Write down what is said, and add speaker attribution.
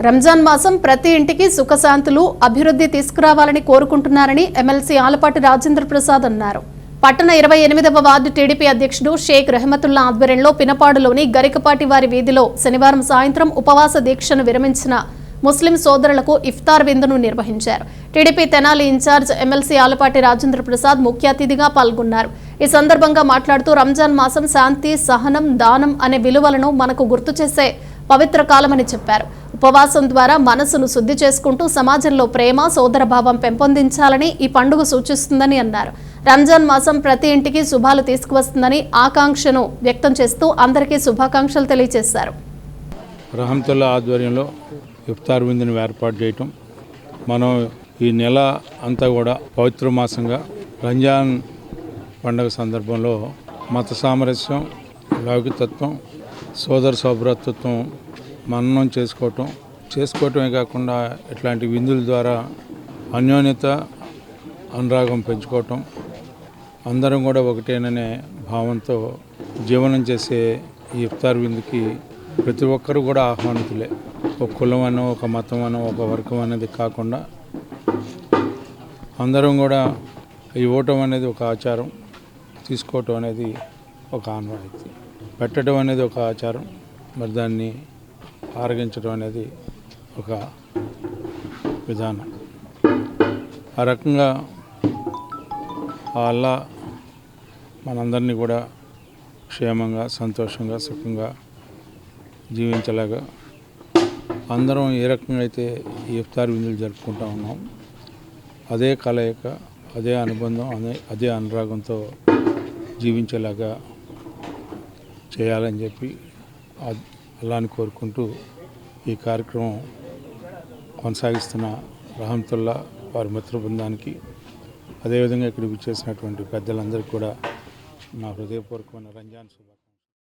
Speaker 1: రంజాన్ మాసం ప్రతి ఇంటికి సుఖశాంతులు అభివృద్ధి తీసుకురావాలని కోరుకుంటున్నారని ఎమ్మెల్సీ ఆలపాటి రాజేంద్ర ప్రసాద్ అన్నారు. పట్టణ 28వ వార్డు టీడీపీ అధ్యక్షుడు షేక్ రెహమతుల్లా ఆధ్వర్యంలో పినపాడులోని గరికపాటి వారి వీధిలో శనివారం సాయంత్రం ఉపవాస దీక్షను విరమించిన ముస్లిం సోదరులకు ఇఫ్తార్ విందును నిర్వహించారు. టీడీపీ తెనాలి ఇన్ఛార్జ్ ఎమ్మెల్సీ ఆలపాటి రాజేంద్ర ప్రసాద్ ముఖ్య అతిథిగా పాల్గొన్నారు. ఈ సందర్భంగా మాట్లాడుతూ రంజాన్ మాసం శాంతి, సహనం, దానం అనే విలువలను మనకు గుర్తు చేసే పవిత్ర కాలమని చెప్పారు. ఉపవాసం ద్వారా మనసును శుద్ధి చేసుకుంటూ సమాజంలో ప్రేమ, సోదరభావం పెంపొందించాలని ఈ పండుగ సూచిస్తుందని అన్నారు. రంజాన్ మాసం ప్రతి ఇంటికి శుభాలు తీసుకువస్తుందని ఆకాంక్షను వ్యక్తం చేస్తూ అందరికీ శుభాకాంక్షలు తెలియజేశారు.
Speaker 2: రహమతుల్లా ఆధ్వర్యంలో ఇఫ్తార్ విందును ఏర్పాటు చేయటం, మనం ఈ నెల అంతా కూడా పవిత్ర మాసంగా రంజాన్ పండుగ సందర్భంలో మత సామరస్యం, లౌకికతత్వం, సోదర సౌభ్రాతృత్వం మననం చేసుకోవటమే కాకుండా ఇట్లాంటి విందుల ద్వారా అన్యోన్యత, అనురాగం పెంచుకోవటం, అందరం కూడా ఒకటేననే భావంతో జీవనం చేసే ఈ ఇఫ్తార్ విందుకి ప్రతి ఒక్కరు కూడా ఆహ్వానితులే. ఒక కులం అనో, ఒక మతం అనో, ఒక వర్గం అనేది కాకుండా అందరం కూడా ఇవ్వటం అనేది ఒక ఆచారం, తీసుకోవటం అనేది ఒక ఆనవాయితీ, పెట్టడం అనేది ఒక ఆచారం, మరి దాన్ని ఆరగించడం అనేది ఒక విధానం. ఆ రకంగా అల్లా మనందరినీ కూడా క్షేమంగా, సంతోషంగా, సుఖంగా జీవించేలాగా అందరం ఏ రకంగా అయితే ఈ ఇఫ్తార్ విందులు జరుపుకుంటూ ఉన్నాం, అదే కలయిక, అదే అనుబంధం, అదే అనురాగంతో జీవించేలాగా చేయాలని చెప్పి అల్లాని కోరుకుంటూ ఈ కార్యక్రమం కొనసాగిస్తున్న రహమతుల్లా వారి మిత్ర బృందానికి, అదేవిధంగా ఇక్కడికి చేసినటువంటి పెద్దలందరికీ కూడా నా హృదయపూర్వకమైన రంజాన్ శుభాకాంక్షలు.